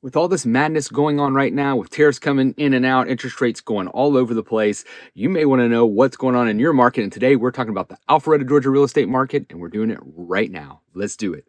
With all this madness going on right now, with tariffs coming in and out, interest rates going all over the place, you may want to know what's going on in your market. And today we're talking about the Alpharetta, Georgia real estate market, and we're doing it right now. Let's do it.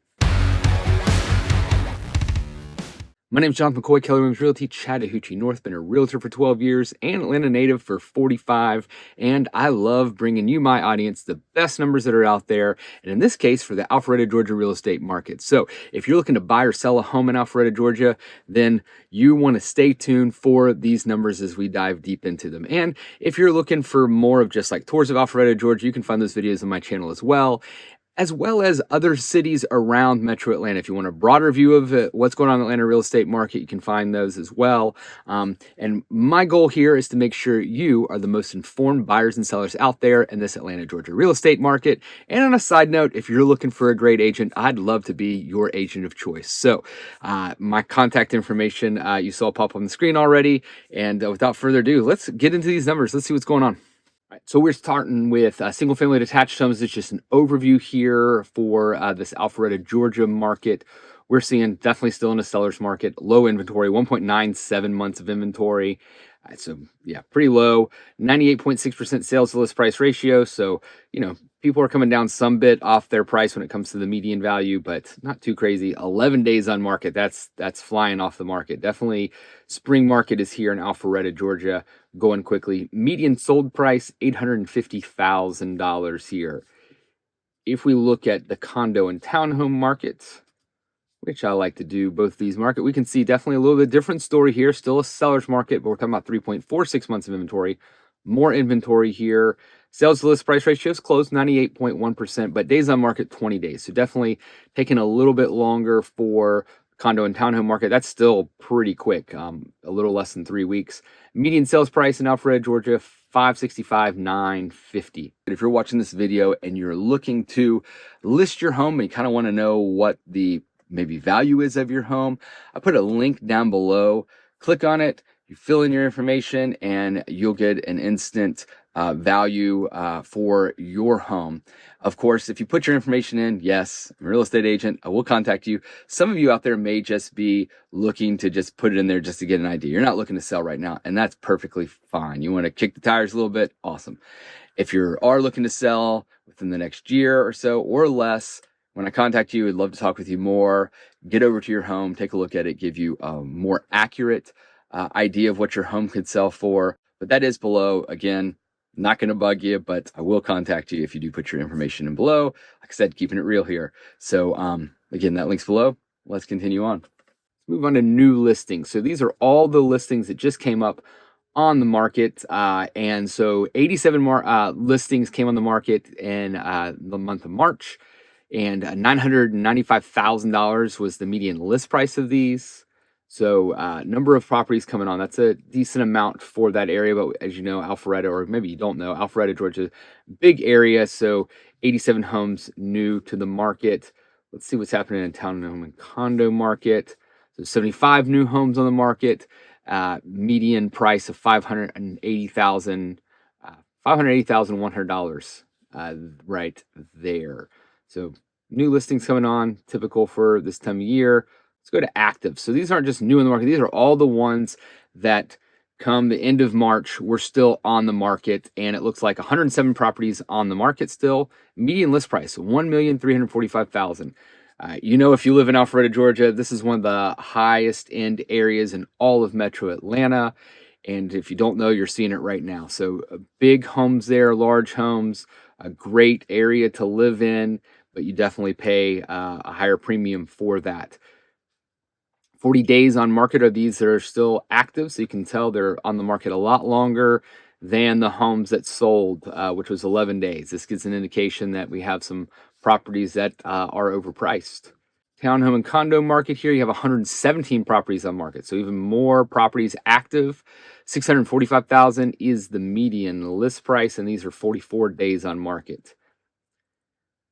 My name is John McCoy, Keller Realty, Chattahoochee North. Been a realtor for 12 years and Atlanta native for 45. And I love bringing you, my audience, the best numbers that are out there. And in this case, for the Alpharetta, Georgia real estate market. So if you're looking to buy or sell a home in Alpharetta, Georgia, then you want to stay tuned for these numbers as we dive deep into them. And if you're looking for more of just like tours of Alpharetta, Georgia, you can find those videos on my channel as well as other cities around Metro Atlanta. If you want a broader view of what's going on in the Atlanta real estate market, you can find those as well. And my goal here is to make sure you are the most informed buyers and sellers out there in this Atlanta, Georgia real estate market. And on a side note, if you're looking for a great agent, I'd love to be your agent of choice. So my contact information you saw pop on the screen already. And without further ado, let's get into these numbers. Let's see what's going on. Right, so we're starting with single-family detached homes. It's just an overview here for this Alpharetta, Georgia market. We're seeing definitely still in a seller's market, low inventory, 1.97 months of inventory. So yeah, pretty low. 98.6% sales to list price ratio. So, people are coming down some bit off their price when it comes to the median value, but not too crazy. 11 days on market. That's flying off the market. Definitely spring market is here in Alpharetta, Georgia, going quickly. Median sold price, $850,000 here. If we look at the condo and townhome markets, which I like to do both these market, we can see definitely a little bit different story here. Still a seller's market, but we're talking about 3.46 months of inventory. More inventory here. Sales to list price ratio is close, 98.1%, but days on market, 20 days. So definitely taking a little bit longer for condo and townhome market. That's still pretty quick, a little less than 3 weeks. Median sales price in Alpharetta, Georgia, $565,950. If you're watching this video and you're looking to list your home and you kind of want to know what the maybe value is of your home, I put a link down below. Click on it, you fill in your information, and you'll get an instant value for your home. Of course, if you put your information in, yes, I'm a real estate agent, I will contact you. Some of you out there may just be looking to just put it in there just to get an idea. You're not looking to sell right now, and that's perfectly fine. You want to kick the tires a little bit, awesome. If you are looking to sell within the next year or so or less, when I contact you, I'd love to talk with you more, get over to your home, take a look at it, give you a more accurate idea of what your home could sell for. But that is below. Again, not going to bug you, but I will contact you if you do put your information in below. Like I said, keeping it real here. So again, that link's below. Let's continue on. Let's move on to new listings. So these are all the listings that just came up on the market. And so 87 more listings came on the market in the month of March. And $995,000 was the median list price of these. So number of properties coming on, that's a decent amount for that area. But as you know, Alpharetta, or maybe you don't know, Alpharetta, Georgia, big area. So 87 homes new to the market. Let's see what's happening in townhome and condo market. So 75 new homes on the market. Median price of $580,100 right there. So new listings coming on, typical for this time of year. Let's go to active. So these aren't just new in the market. These are all the ones that come the end of March, we're still on the market. And it looks like 107 properties on the market still. Median list price, $1,345,000. If you live in Alpharetta, Georgia, this is one of the highest end areas in all of Metro Atlanta. And if you don't know, you're seeing it right now. So big homes there, large homes, a great area to live in, but you definitely pay a higher premium for that. 40 days on market are these that are still active. So you can tell they're on the market a lot longer than the homes that sold, which was 11 days. This gives an indication that we have some properties that are overpriced. Townhome and condo market here, you have 117 properties on market. So even more properties active. $645,000 is the median list price, and these are 44 days on market.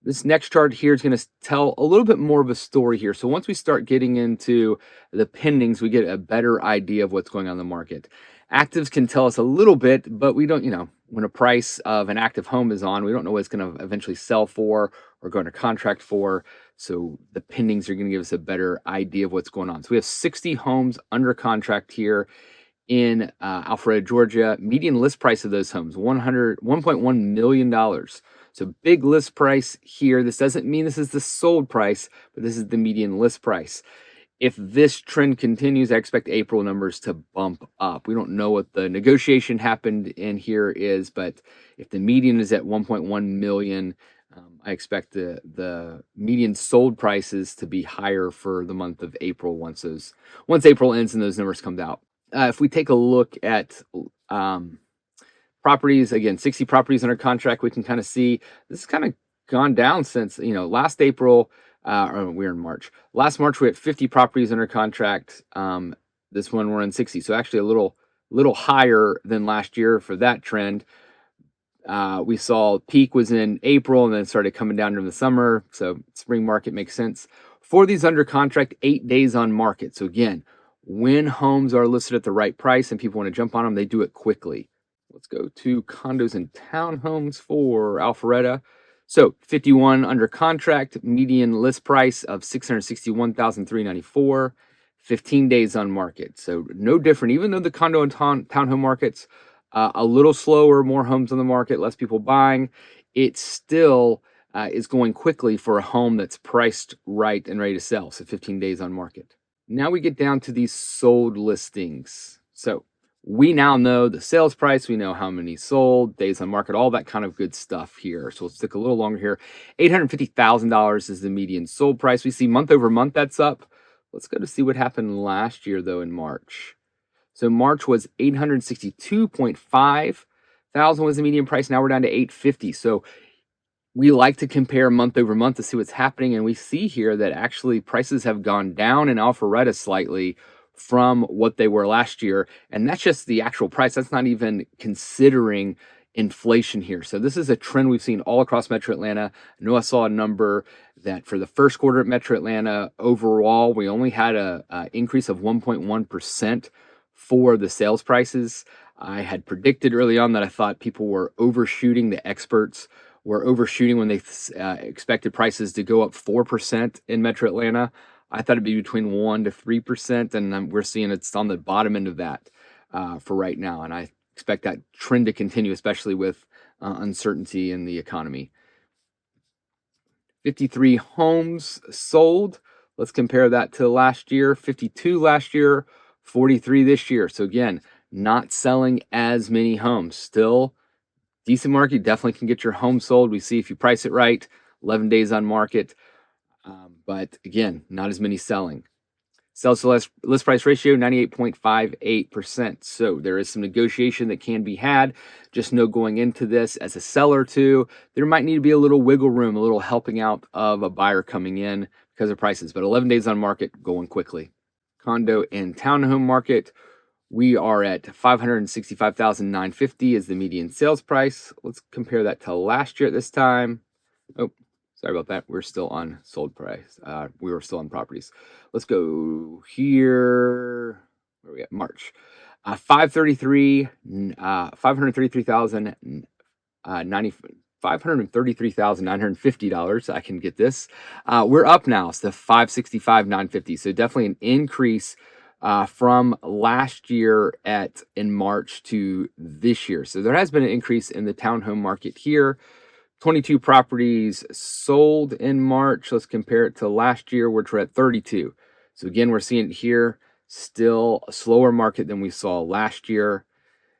This next chart here is going to tell a little bit more of a story here. So once we start getting into the pendings, we get a better idea of what's going on in the market. Actives can tell us a little bit, but we don't, when a price of an active home is on, we don't know what it's going to eventually sell for or go under contract for. So the pendings are going to give us a better idea of what's going on. So we have 60 homes under contract here in Alpharetta, Georgia. Median list price of those homes, $1.1 million. So big list price here. This doesn't mean this is the sold price, but this is the median list price. If this trend continues, I expect April numbers to bump up. We don't know what the negotiation happened in here is, but if the median is at 1.1 million, I expect the median sold prices to be higher for the month of April once April ends and those numbers come out. If we take a look at properties, again, 60 properties under contract, we can kind of see this has kind of gone down since, last April, or we're in March. Last March, we had 50 properties under contract. This one we're in 60. So actually a little higher than last year for that trend. We saw peak was in April and then started coming down during the summer. So spring market makes sense. For these under contract, 8 days on market. So again, when homes are listed at the right price and people want to jump on them, they do it quickly. Let's go to condos and townhomes for Alpharetta. So 51 under contract, median list price of $661,394, 15 days on market. So no different, even though the condo and townhome markets a little slower, more homes on the market, less people buying, it still is going quickly for a home that's priced right and ready to sell. So 15 days on market. Now we get down to these sold listings. So we now know the sales price, we know how many sold, days on market, all that kind of good stuff here. So we'll stick a little longer here. $850,000 is the median sold price. We see month over month that's up. Let's go to see what happened last year though in March. So March was 862.5 thousand was the median price. Now we're down to 850. So we like to compare month over month to see what's happening. And we see here that actually prices have gone down in Alpharetta slightly from what they were last year. And that's just the actual price. That's not even considering inflation here. So this is a trend we've seen all across Metro Atlanta. I know I saw a number that for the first quarter at Metro Atlanta, overall, we only had a increase of 1.1% for the sales prices. I had predicted early on that I thought people were overshooting. The experts were overshooting when they expected prices to go up 4% in Metro Atlanta. I thought it'd be between 1% to 3%, and we're seeing it's on the bottom end of that for right now. And I expect that trend to continue, especially with uncertainty in the economy. 53 homes sold. Let's compare that to last year. 52 last year, 43 this year. So again, not selling as many homes. Still decent market. Definitely can get your home sold. We see if you price it right, 11 days on market. But again, not as many selling. Sales to list price ratio, 98.58%. So there is some negotiation that can be had. Just know going into this as a seller too, there might need to be a little wiggle room, a little helping out of a buyer coming in because of prices. But 11 days on market, going quickly. Condo and townhome market, we are at $565,950 is the median sales price. Let's compare that to last year at this time. Oh, sorry about that. We're still on sold price. We were still on properties. Let's go here. Where are we at? March. $533,950. I can get this. We're up now. So $565,950. So definitely an increase from last year in March to this year. So there has been an increase in the townhome market here. 22 properties sold in March. Let's compare it to last year, which we're at 32. So again, we're seeing it here, still a slower market than we saw last year.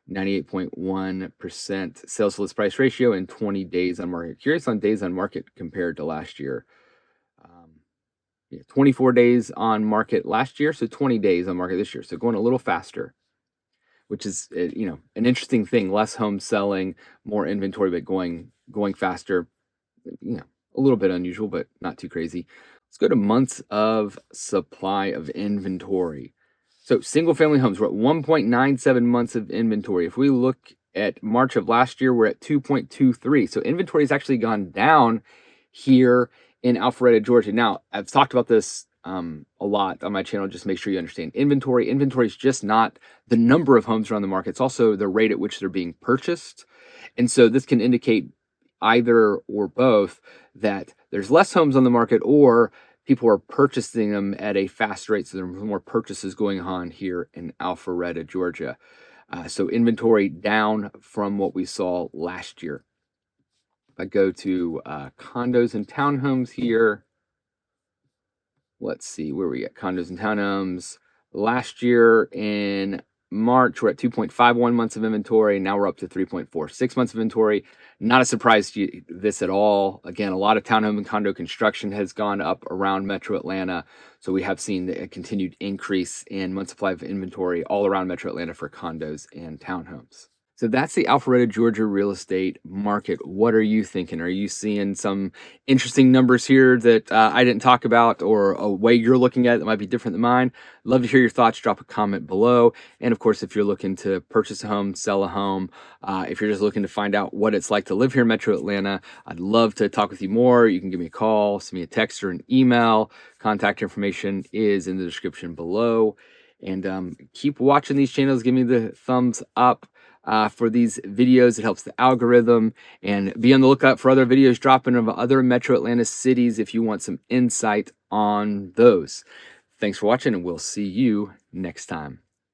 98.1% sales to list price ratio and 20 days on market. Curious on days on market compared to last year. 24 days on market last year, so 20 days on market this year. So going a little faster, which is an interesting thing. Less homes selling, more inventory, but going faster. A little bit unusual, but not too crazy. Let's go to months of supply of inventory. So single family homes, we're at 1.97 months of inventory. If we look at March of last year, we're at 2.23. So inventory has actually gone down here in Alpharetta, Georgia. Now, I've talked about this a lot on my channel. Just make sure you understand inventory. Inventory is just not the number of homes around the market. It's also the rate at which they're being purchased. And so this can indicate either or both that there's less homes on the market, or people are purchasing them at a fast rate. So there are more purchases going on here in Alpharetta, Georgia. So inventory down from what we saw last year. If I go to condos and townhomes here, let's see where we get condos and townhomes. Last year in March, we're at 2.51 months of inventory. Now we're up to 3.46 months of inventory. Not a surprise to this at all. Again, a lot of townhome and condo construction has gone up around Metro Atlanta. So we have seen a continued increase in month supply of inventory all around Metro Atlanta for condos and townhomes. So that's the Alpharetta, Georgia real estate market. What are you thinking? Are you seeing some interesting numbers here that I didn't talk about, or a way you're looking at it that might be different than mine? Love to hear your thoughts. Drop a comment below. And of course, if you're looking to purchase a home, sell a home, if you're just looking to find out what it's like to live here in Metro Atlanta, I'd love to talk with you more. You can give me a call, send me a text or an email. Contact information is in the description below. And keep watching these channels. Give me the thumbs up for these videos. It helps the algorithm. And be on the lookout for other videos dropping of other Metro Atlanta cities if you want some insight on those. Thanks for watching, and we'll see you next time.